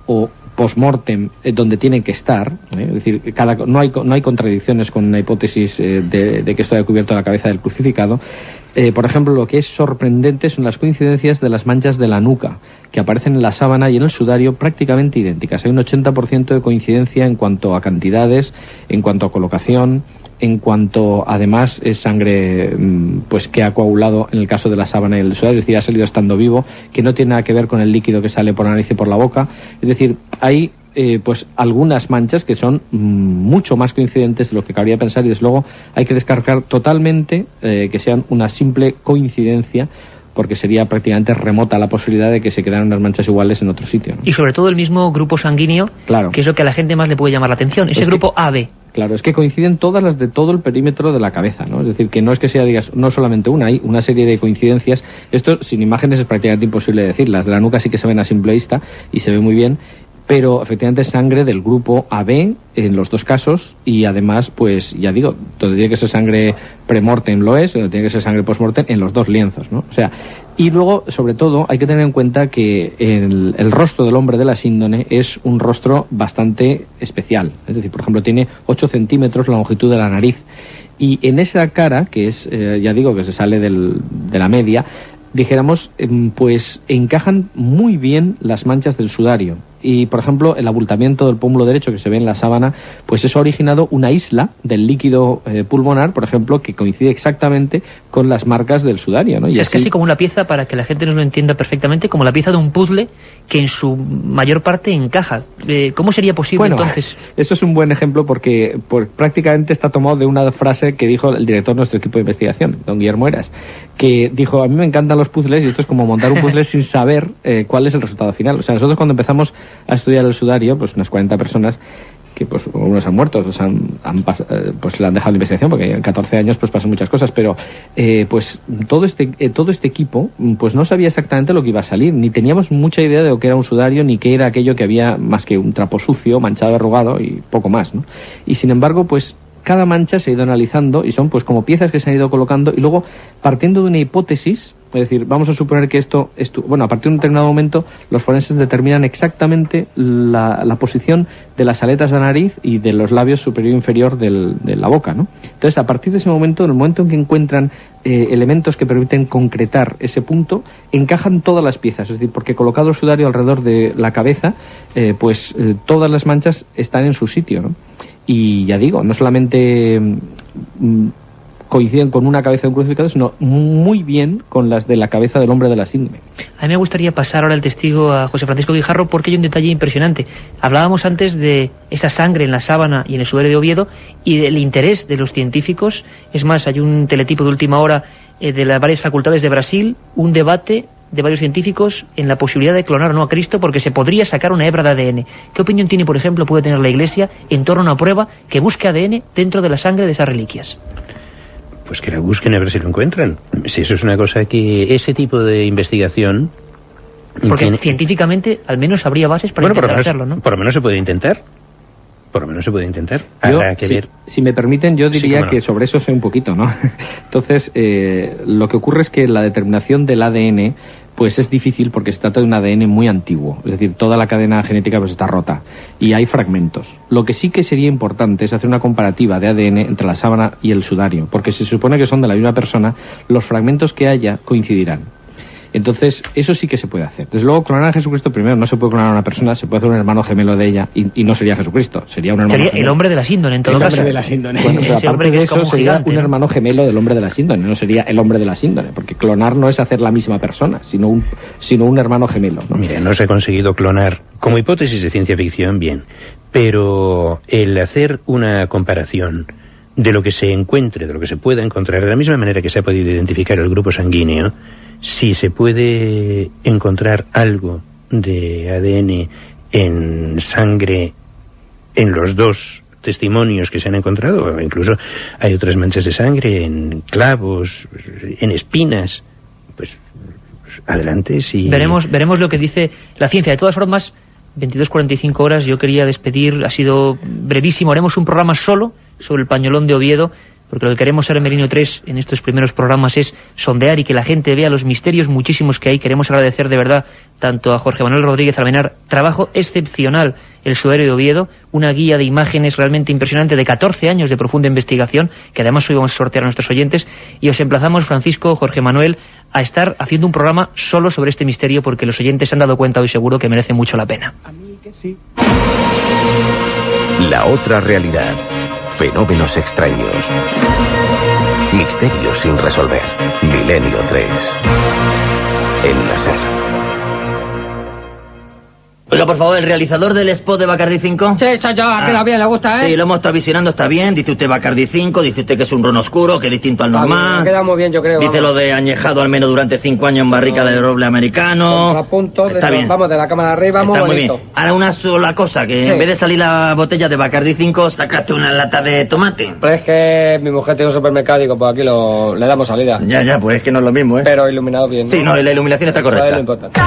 o post-mortem donde tienen que estar, es decir, no hay contradicciones con una hipótesis de que esto haya cubierto la cabeza del crucificado. Por ejemplo, lo que es sorprendente son las coincidencias de las manchas de la nuca, que aparecen en la sábana y en el sudario prácticamente idénticas. Hay un 80% de coincidencia en cuanto a cantidades, en cuanto a colocación, en cuanto además es sangre pues que ha coagulado en el caso de la sábana y el sudario, es decir, ha salido estando vivo, que no tiene nada que ver con el líquido que sale por la nariz y por la boca. Es decir, hay pues algunas manchas que son mucho más coincidentes de lo que cabría pensar, y desde luego hay que descartar totalmente que sean una simple coincidencia, porque sería prácticamente remota la posibilidad de que se quedaran unas manchas iguales en otro sitio, ¿no? Y sobre todo el mismo grupo sanguíneo, claro, que es lo que a la gente más le puede llamar la atención, ese grupo AB. Claro, es que coinciden todas las de todo el perímetro de la cabeza, ¿no? Es decir, que no es que sea, digas, no solamente una, hay una serie de coincidencias. Esto sin imágenes es prácticamente imposible de decir. Las de la nuca sí que se ven a simple vista y se ve muy bien, pero efectivamente es sangre del grupo AB en los dos casos, y además, pues ya digo, donde tiene que ser sangre premortem lo es, donde tiene que ser sangre postmortem en los dos lienzos, ¿no? O sea, y luego, sobre todo, hay que tener en cuenta que el rostro del hombre de la síndone es un rostro bastante especial. Es decir, por ejemplo, tiene 8 centímetros la longitud de la nariz, y en esa cara, que es, ya digo, que se sale de la media, dijéramos, pues encajan muy bien las manchas del sudario. Y, por ejemplo, el abultamiento del pómulo derecho que se ve en la sábana, pues eso ha originado una isla del líquido pulmonar, por ejemplo, que coincide exactamente con las marcas del sudario, ¿no? Y es casi como una pieza, para que la gente nos lo entienda perfectamente, como la pieza de un puzzle que en su mayor parte encaja. ¿Cómo sería posible, bueno, entonces? Eso es un buen ejemplo porque prácticamente está tomado de una frase que dijo el director de nuestro equipo de investigación, don Guillermo Heras, que dijo: a mí me encantan los puzzles y esto es como montar un puzzle sin saber cuál es el resultado final. O sea, nosotros cuando empezamos a estudiar el sudario, pues unas 40 personas, que pues unos han muerto, pues le han dejado la investigación, porque en 14 años pues pasan muchas cosas, pero pues todo este equipo pues no sabía exactamente lo que iba a salir, ni teníamos mucha idea de lo que era un sudario, ni qué era aquello que había más que un trapo sucio, manchado, arrugado y poco más, ¿no? Y sin embargo, pues cada mancha se ha ido analizando y son pues como piezas que se han ido colocando y luego partiendo de una hipótesis, es decir, vamos a suponer que esto a partir de un determinado momento los forenses determinan exactamente la posición de las aletas de la nariz y de los labios superior e inferior de la boca, ¿no? Entonces, a partir de ese momento, en el momento en que encuentran elementos que permiten concretar ese punto, encajan todas las piezas, es decir, porque colocado el sudario alrededor de la cabeza, todas las manchas están en su sitio, ¿no? Y ya digo, no solamente coinciden con una cabeza de un crucificado, sino muy bien con las de la cabeza del hombre de la síndrome. A mí me gustaría pasar ahora el testigo a José Francisco Guijarro, porque hay un detalle impresionante. Hablábamos antes de esa sangre en la sábana y en el sudario de Oviedo y del interés de los científicos. Es más, hay un teletipo de última hora de las varias facultades de Brasil, un debate de varios científicos en la posibilidad de clonar o no a Cristo, porque se podría sacar una hebra de ADN. ¿Qué opinión tiene, por ejemplo, puede tener la Iglesia en torno a una prueba que busque ADN dentro de la sangre de esas reliquias? Pues que la busquen a ver si lo encuentran. Si eso es una cosa que ese tipo de investigación... Porque científicamente al menos habría bases para intentar hacerlo, ¿no? Por lo menos se puede intentar. Habrá que ver. Si me permiten, yo diría que sobre eso sé un poquito, ¿no? Entonces, lo que ocurre es que la determinación del ADN pues es difícil porque se trata de un ADN muy antiguo, es decir, toda la cadena genética pues está rota y hay fragmentos. Lo que sí que sería importante es hacer una comparativa de ADN entre la sábana y el sudario, porque si se supone que son de la misma persona, los fragmentos que haya coincidirán. Entonces, eso sí que se puede hacer. Desde luego, clonar a Jesucristo primero no se puede clonar a una persona, se puede hacer un hermano gemelo de ella y no sería Jesucristo, sería un hermano gemelo. El hombre de la síndrome, en todo caso. El hombre de la síndrome. Bueno, pero aparte de eso, sería un hermano gemelo del hombre de la síndrome, no sería el hombre de la síndrome, porque clonar no es hacer la misma persona, sino un hermano gemelo, ¿no? Mira, no se ha conseguido clonar. Como hipótesis de ciencia ficción, bien, pero el hacer una comparación de lo que se encuentre, de lo que se pueda encontrar, de la misma manera que se ha podido identificar el grupo sanguíneo, si se puede encontrar algo de ADN en sangre en los dos testimonios que se han encontrado, o incluso hay otras manchas de sangre en clavos, en espinas, pues adelante. Si... Veremos lo que dice la ciencia. De todas formas, 22:45 horas, yo quería despedir, ha sido brevísimo, haremos un programa solo sobre el pañolón de Oviedo, porque lo que queremos hacer en Milenio 3 en estos primeros programas es sondear y que la gente vea los misterios muchísimos que hay. Queremos agradecer de verdad tanto a Jorge Manuel Rodríguez Almenar, trabajo excepcional, el sudario de Oviedo, una guía de imágenes realmente impresionante de 14 años de profunda investigación, que además hoy vamos a sortear a nuestros oyentes, y os emplazamos, Francisco, Jorge Manuel, a estar haciendo un programa solo sobre este misterio, porque los oyentes se han dado cuenta hoy seguro que merece mucho la pena. A mí que sí. La otra realidad. Fenómenos extraños. Misterios sin resolver. Milenio 3. En la SER. Oiga, por favor, el realizador del spot de Bacardi 5. Sí, soy yo, queda bien, le gusta, ¿eh? Sí, lo hemos estado visionando, está bien. Dice usted Bacardi 5, dice usted que es un ron oscuro, que es distinto al normal. Queda muy bien, yo creo. Dice lo de añejado al menos durante 5 años en barrica de roble americano. Contrapunto, está bien. Vamos de la cámara arriba, está muy bonito. bien. Ahora una sola cosa, que sí. En vez de salir la botella de Bacardi 5, sacaste una lata de tomate. Pues es que mi mujer tiene un supermercado, digo, pues aquí le damos salida. Ya, pues es que no es lo mismo, ¿eh? Pero iluminado bien, ¿no? Sí, no, la iluminación está correcta. Es lo importante.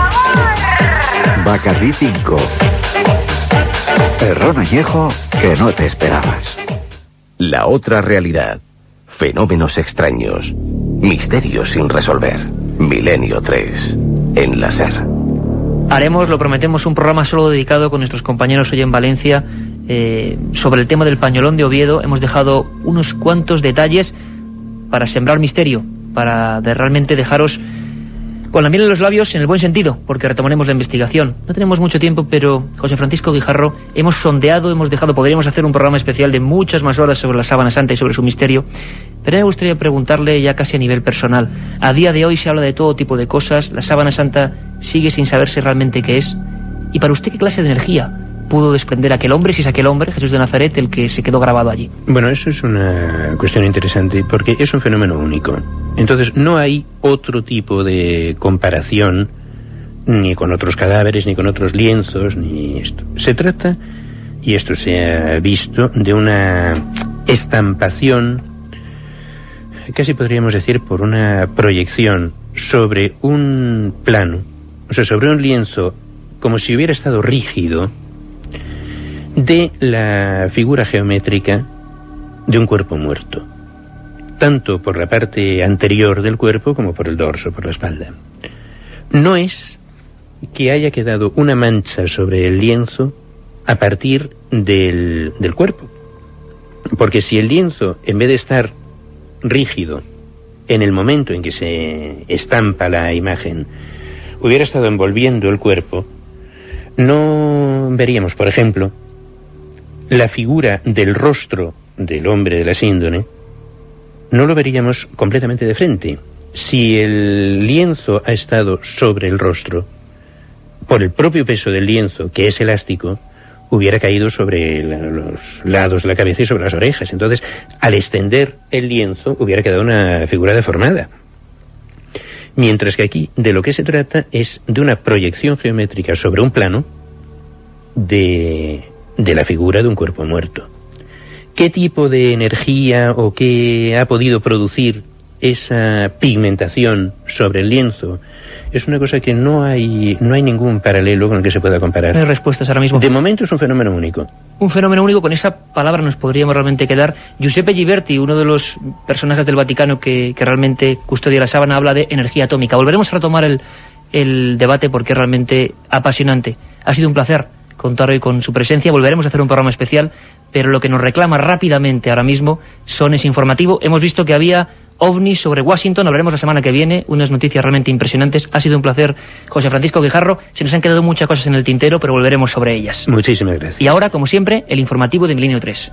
Bacardi 5. El ron añejo que no te esperabas. La otra realidad. Fenómenos extraños. Misterios sin resolver. Milenio 3. En la SER. Haremos, lo prometemos, un programa solo dedicado con nuestros compañeros hoy en Valencia sobre el tema del pañolón de Oviedo. Hemos dejado unos cuantos detalles para sembrar misterio, para realmente dejaros con la miel en los labios en el buen sentido, porque retomaremos la investigación. No tenemos mucho tiempo, pero José Francisco Guijarro, hemos sondeado, hemos dejado, podríamos hacer un programa especial de muchas más horas sobre la sábana santa y sobre su misterio, pero me gustaría preguntarle ya casi a nivel personal. A día de hoy se habla de todo tipo de cosas, la sábana santa sigue sin saberse realmente qué es, y para usted, ¿qué clase de energía pudo desprender aquel hombre, si es aquel hombre, Jesús de Nazaret, el que se quedó grabado allí? Bueno, eso es una cuestión interesante, porque es un fenómeno único. Entonces, no hay otro tipo de comparación, ni con otros cadáveres, ni con otros lienzos, ni esto. Se trata y esto se ha visto, de una estampación, casi podríamos decir por una proyección sobre un plano, o sea, sobre un lienzo, como si hubiera estado rígido, de la figura geométrica de un cuerpo muerto, tanto por la parte anterior del cuerpo como por el dorso, por la espalda. No es que haya quedado una mancha sobre el lienzo a partir del cuerpo, porque si el lienzo, en vez de estar rígido en el momento en que se estampa la imagen, hubiera estado envolviendo el cuerpo, no veríamos, por ejemplo, la figura del rostro del hombre de la síndone, no lo veríamos completamente de frente. Si el lienzo ha estado sobre el rostro, por el propio peso del lienzo, que es elástico, hubiera caído sobre los lados de la cabeza y sobre las orejas. Entonces, al extender el lienzo, hubiera quedado una figura deformada. Mientras que aquí, de lo que se trata es de una proyección geométrica sobre un plano de la figura de un cuerpo muerto. ¿Qué tipo de energía o qué ha podido producir esa pigmentación sobre el lienzo? Es una cosa que no hay ningún paralelo con el que se pueda comparar. No hay respuestas ahora mismo. De momento es un fenómeno único. Un fenómeno único, con esa palabra nos podríamos realmente quedar. Giuseppe Ghiberti, uno de los personajes del Vaticano que realmente custodia la sábana, habla de energía atómica. Volveremos a retomar el debate porque es realmente apasionante. Ha sido un placer contar hoy con su presencia. Volveremos a hacer un programa especial, pero lo que nos reclama rápidamente ahora mismo es informativo. Hemos visto que había ovnis sobre Washington, hablaremos la semana que viene, unas noticias realmente impresionantes. Ha sido un placer, José Francisco Guijarro. Se nos han quedado muchas cosas en el tintero, pero volveremos sobre ellas. Muchísimas gracias. Y ahora, como siempre, el informativo de Milenio 3.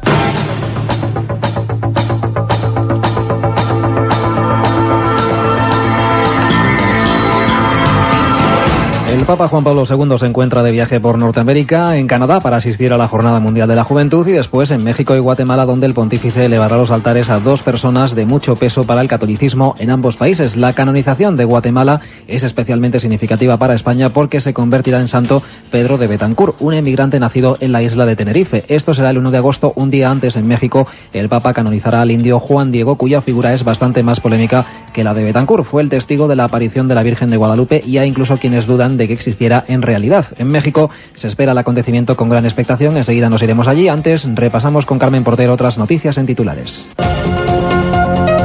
El Papa Juan Pablo II se encuentra de viaje por Norteamérica, en Canadá, para asistir a la Jornada Mundial de la Juventud, y después en México y Guatemala, donde el pontífice elevará los altares a dos personas de mucho peso para el catolicismo en ambos países. La canonización de Guatemala es especialmente significativa para España porque se convertirá en santo Pedro de Betancur, un emigrante nacido en la isla de Tenerife. Esto será el 1 de agosto, un día antes en México. El Papa canonizará al indio Juan Diego, cuya figura es bastante más polémica que la de Betancur. Fue el testigo de la aparición de la Virgen de Guadalupe y hay incluso quienes dudan de que existiera en realidad. En México se espera el acontecimiento con gran expectación. Enseguida nos iremos allí. Antes repasamos con Carmen Portero otras noticias en titulares.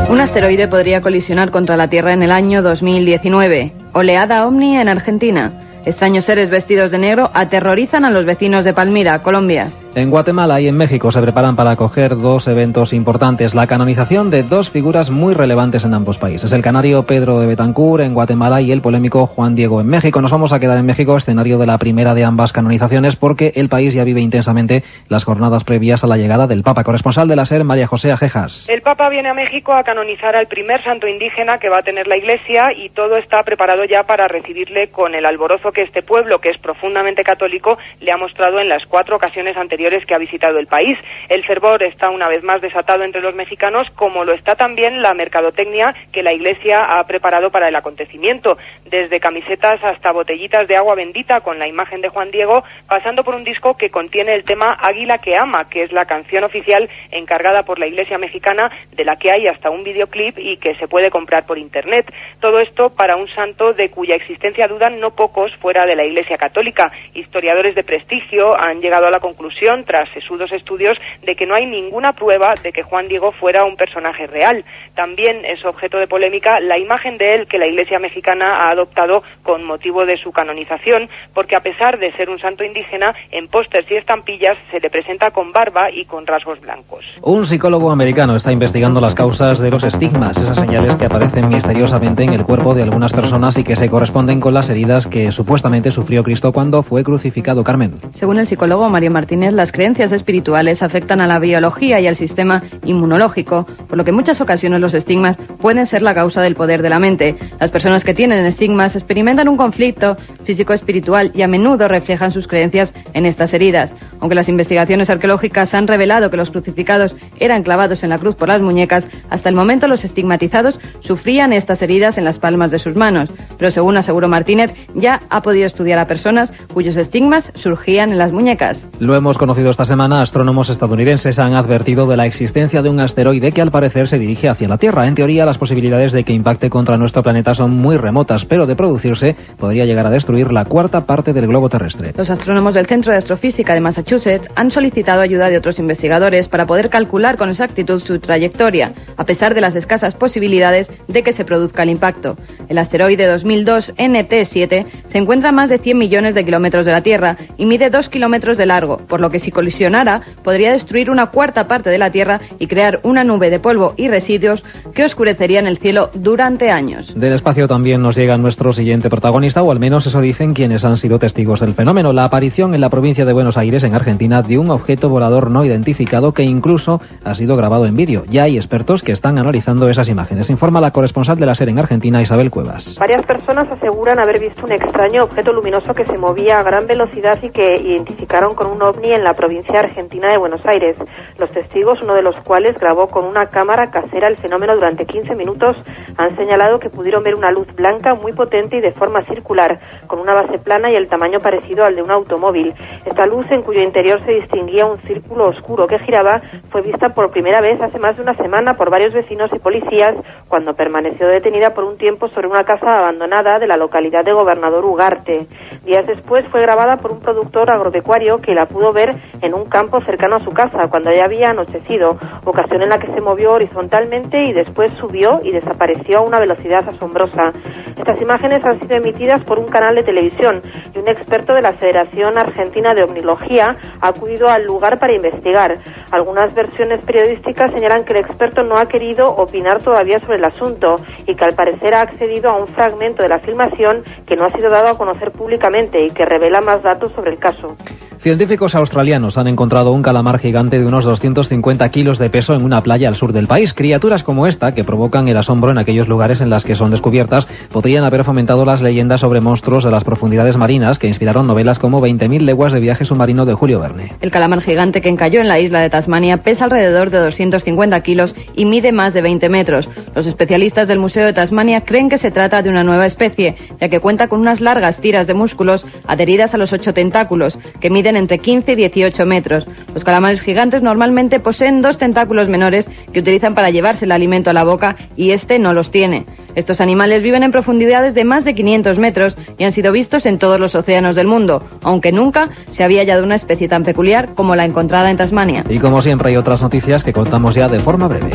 Un asteroide podría colisionar contra la Tierra en el año 2019. Oleada ovni en Argentina. Extraños seres vestidos de negro aterrorizan a los vecinos de Palmira, Colombia. En Guatemala y en México se preparan para acoger dos eventos importantes: la canonización de dos figuras muy relevantes en ambos países, el canario Pedro de Betancur en Guatemala y el polémico Juan Diego en México. Nos vamos a quedar en México, escenario de la primera de ambas canonizaciones, porque el país ya vive intensamente las jornadas previas a la llegada del Papa. Corresponsal de la SER, María José Ajejas. El Papa viene a México a canonizar al primer santo indígena que va a tener la Iglesia, y todo está preparado ya para recibirle con el alborozo que este pueblo, que es profundamente católico, le ha mostrado en las 4 ocasiones anteriores que ha visitado el país. El fervor está una vez más desatado entre los mexicanos, como lo está también la mercadotecnia que la Iglesia ha preparado para el acontecimiento, desde camisetas hasta botellitas de agua bendita con la imagen de Juan Diego, pasando por un disco que contiene el tema Águila que ama, que es la canción oficial encargada por la Iglesia mexicana, de la que hay hasta un videoclip y que se puede comprar por internet. Todo esto para un santo de cuya existencia dudan no pocos fuera de la Iglesia católica. Historiadores de prestigio han llegado a la conclusión, tras sesudos estudios, de que no hay ninguna prueba de que Juan Diego fuera un personaje real. También es objeto de polémica la imagen de él que la Iglesia mexicana ha adoptado con motivo de su canonización, porque a pesar de ser un santo indígena, en pósters y estampillas se le presenta con barba y con rasgos blancos. Un psicólogo americano está investigando las causas de los estigmas, esas señales que aparecen misteriosamente en el cuerpo de algunas personas y que se corresponden con las heridas que supuestamente sufrió Cristo cuando fue crucificado. Carmen. Según el psicólogo Mario Martínez, las creencias espirituales afectan a la biología y al sistema inmunológico, por lo que en muchas ocasiones los estigmas pueden ser la causa del poder de la mente. Las personas que tienen estigmas experimentan un conflicto físico-espiritual y a menudo reflejan sus creencias en estas heridas. Aunque las investigaciones arqueológicas han revelado que los crucificados eran clavados en la cruz por las muñecas, hasta el momento los estigmatizados sufrían estas heridas en las palmas de sus manos. Pero según aseguró Martínez, ya ha podido estudiar a personas cuyos estigmas surgían en las muñecas. Lo hemos conocido conocido esta semana, astrónomos estadounidenses han advertido de la existencia de un asteroide que al parecer se dirige hacia la Tierra. En teoría, las posibilidades de que impacte contra nuestro planeta son muy remotas, pero de producirse podría llegar a destruir la cuarta parte del globo terrestre. Los astrónomos del Centro de Astrofísica de Massachusetts han solicitado ayuda de otros investigadores para poder calcular con exactitud su trayectoria, a pesar de las escasas posibilidades de que se produzca el impacto. El asteroide 2002 NT7 se encuentra a más de 100 millones de kilómetros de la Tierra y mide 2 kilómetros de largo, por lo que si colisionara podría destruir una cuarta parte de la Tierra y crear una nube de polvo y residuos que oscurecerían el cielo durante años. Del espacio también nos llega nuestro siguiente protagonista, o al menos eso dicen quienes han sido testigos del fenómeno: la aparición en la provincia de Buenos Aires, en Argentina, de un objeto volador no identificado que incluso ha sido grabado en vídeo. Ya hay expertos que están analizando esas imágenes. Informa la corresponsal de la SER en Argentina, Isabel Cuevas. Varias personas aseguran haber visto un extraño objeto luminoso que se movía a gran velocidad y que identificaron con un ovni en la provincia argentina de Buenos Aires. Los testigos, uno de los cuales grabó con una cámara casera el fenómeno durante 15 minutos, han señalado que pudieron ver una luz blanca muy potente y de forma circular, con una base plana y el tamaño parecido al de un automóvil. Esta luz, en cuyo interior se distinguía un círculo oscuro que giraba, fue vista por primera vez hace más de una semana por varios vecinos y policías, cuando permaneció detenida por un tiempo sobre una casa abandonada de la localidad de Gobernador Ugarte. Días después fue grabada por un productor agropecuario que la pudo ver en un campo cercano a su casa cuando ya había anochecido, ocasión en la que se movió horizontalmente y después subió y desapareció a una velocidad asombrosa. Estas imágenes han sido emitidas por un canal de televisión y un experto de la Federación Argentina de Omniología ha acudido al lugar para investigar. Algunas versiones periodísticas señalan que el experto no ha querido opinar todavía sobre el asunto y que al parecer ha accedido a un fragmento de la filmación que no ha sido dado a conocer públicamente y que revela más datos sobre el caso. Científicos australianos han encontrado un calamar gigante de unos 250 kilos de peso en una playa al sur del país. Criaturas como esta, que provocan el asombro en aquellos lugares en las que son descubiertas, podrían haber fomentado las leyendas sobre monstruos de las profundidades marinas que inspiraron novelas como 20.000 leguas de viaje submarino de Julio Verne. El calamar gigante que encalló en la isla de Tasmania pesa alrededor de 250 kilos y mide más de 20 metros. Los especialistas del Museo de Tasmania creen que se trata de una nueva especie, ya que cuenta con unas largas tiras de músculos adheridas a los 8 tentáculos, que miden entre 15 y 18 metros. Los calamares gigantes normalmente poseen 2 tentáculos menores que utilizan para llevarse el alimento a la boca y este no los tiene. Estos animales viven en profundidades de más de 500 metros y han sido vistos en todos los océanos del mundo, aunque nunca se había hallado una especie tan peculiar como la encontrada en Tasmania. Y como siempre hay otras noticias que contamos ya de forma breve.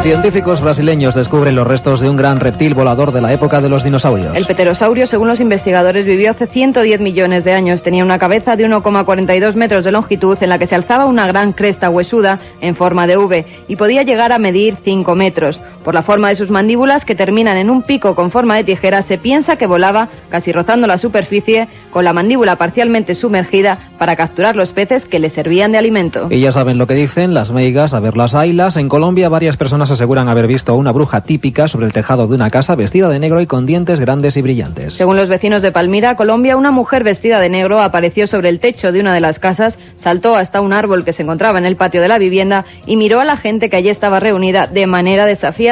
Científicos brasileños descubren los restos de un gran reptil volador de la época de los dinosaurios. El pterosaurio, según los investigadores, vivió hace 110 millones de años. Tenía una cabeza de 1,42 metros de longitud en la que se alzaba una gran cresta huesuda en forma de V y podía llegar a medir 5 metros. Por la forma de sus mandíbulas, que terminan en un pico con forma de tijera, se piensa que volaba casi rozando la superficie, con la mandíbula parcialmente sumergida para capturar los peces que le servían de alimento. Y ya saben lo que dicen las meigas, a ver las ailas. En Colombia varias personas aseguran haber visto a una bruja típica sobre el tejado de una casa vestida de negro y con dientes grandes y brillantes. Según los vecinos de Palmira, Colombia, una mujer vestida de negro apareció sobre el techo de una de las casas, saltó hasta un árbol que se encontraba en el patio de la vivienda y miró a la gente que allí estaba reunida de manera desafiante.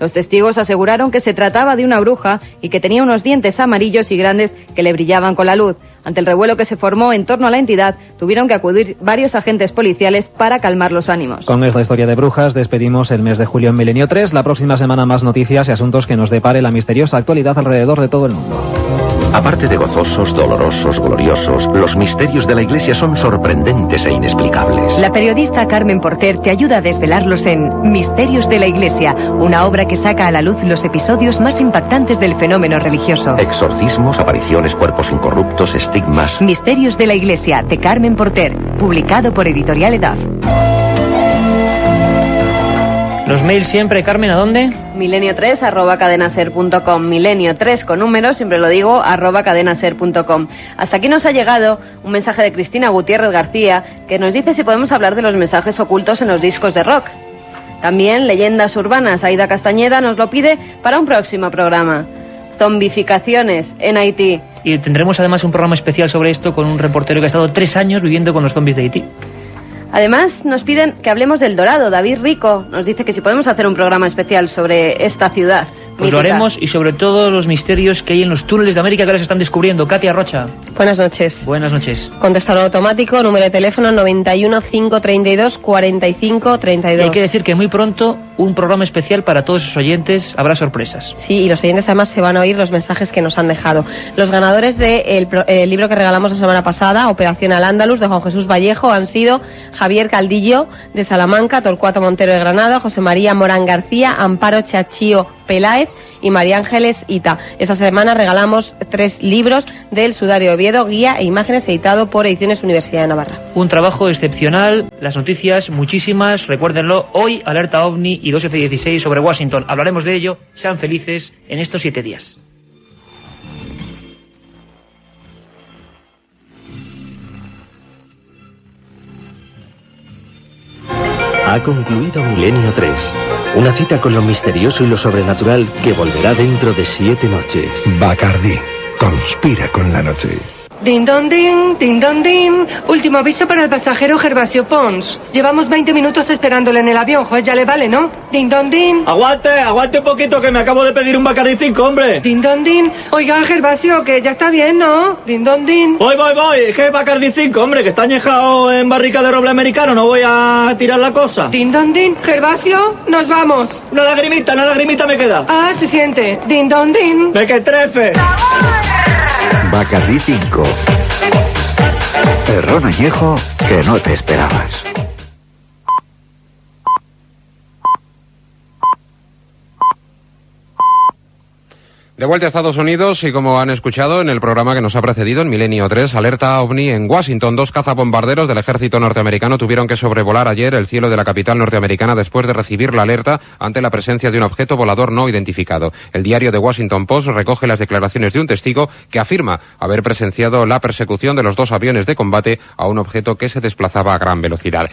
Los testigos aseguraron que se trataba de una bruja y que tenía unos dientes amarillos y grandes que le brillaban con la luz. Ante el revuelo que se formó en torno a la entidad, tuvieron que acudir varios agentes policiales para calmar los ánimos. Con esta historia de brujas despedimos el mes de julio en Milenio 3. La próxima semana más noticias y asuntos que nos depare la misteriosa actualidad alrededor de todo el mundo. Aparte de gozosos, dolorosos, gloriosos, los misterios de la Iglesia son sorprendentes e inexplicables. La periodista Carmen Porter te ayuda a desvelarlos en Misterios de la Iglesia, una obra que saca a la luz los episodios más impactantes del fenómeno religioso. Exorcismos, apariciones, cuerpos incorruptos, estigmas. Misterios de la Iglesia, de Carmen Porter, publicado por Editorial EDAF. Los mails siempre, Carmen, ¿a dónde? milenio3@cadenaser.com, milenio3 con números, siempre lo digo, @cadenaser.com. Hasta aquí nos ha llegado un mensaje de Cristina Gutiérrez García que nos dice si podemos hablar de los mensajes ocultos en los discos de rock. También leyendas urbanas, Aida Castañeda nos lo pide para un próximo programa. Zombificaciones en Haití. Y tendremos además un programa especial sobre esto con un reportero que ha estado 3 años viviendo con los zombies de Haití. Además, nos piden que hablemos del Dorado. David Rico nos dice que si podemos hacer un programa especial sobre esta ciudad. Pues lo haremos, y sobre todo los misterios que hay en los túneles de América que ahora se están descubriendo. Katia Rocha. Buenas noches. Buenas noches. Contestador automático, número de teléfono 91 532 45 32. Y hay que decir que muy pronto un programa especial para todos sus oyentes, habrá sorpresas. Sí, y los oyentes además se van a oír los mensajes que nos han dejado. Los ganadores del libro que regalamos la semana pasada, Operación Al-Ándalus, de Juan Jesús Vallejo, han sido Javier Caldillo, de Salamanca, Torcuato Montero de Granada, José María Morán García, Amparo Chachío Peláez y María Ángeles Ita. Esta semana regalamos 3 libros del Sudario Oviedo, guía e imágenes, editado por Ediciones Universidad de Navarra. Un trabajo excepcional, las noticias muchísimas, recuérdenlo, hoy alerta OVNI y 2F-16 sobre Washington. Hablaremos de ello, sean felices en estos 7 días. Ha concluido Milenio 3. Una cita con lo misterioso y lo sobrenatural que volverá dentro de 7 noches. Bacardí conspira con la noche. Din don din. Último aviso para el pasajero Gervasio Pons. Llevamos 20 minutos esperándole en el avión, joder, ya le vale, ¿no? Din don din. Aguante un poquito, que me acabo de pedir un Bacardí 5, hombre. Din don din. Oiga, Gervasio, que ya está bien, ¿no? Din don din. Voy, es que Bacardí 5, hombre, que está añejado en barrica de roble americano, no voy a tirar la cosa. Din don din. Gervasio, nos vamos. Una lagrimita me queda. Ah, se siente. Din don din. ¡Me que trefe! Bacardí 5. El ron añejo que no te esperabas. De vuelta a Estados Unidos, y como han escuchado en el programa que nos ha precedido, en Milenio 3, alerta OVNI en Washington. 2 cazabombarderos del ejército norteamericano tuvieron que sobrevolar ayer el cielo de la capital norteamericana después de recibir la alerta ante la presencia de un objeto volador no identificado. El diario The Washington Post recoge las declaraciones de un testigo que afirma haber presenciado la persecución de los 2 aviones de combate a un objeto que se desplazaba a gran velocidad.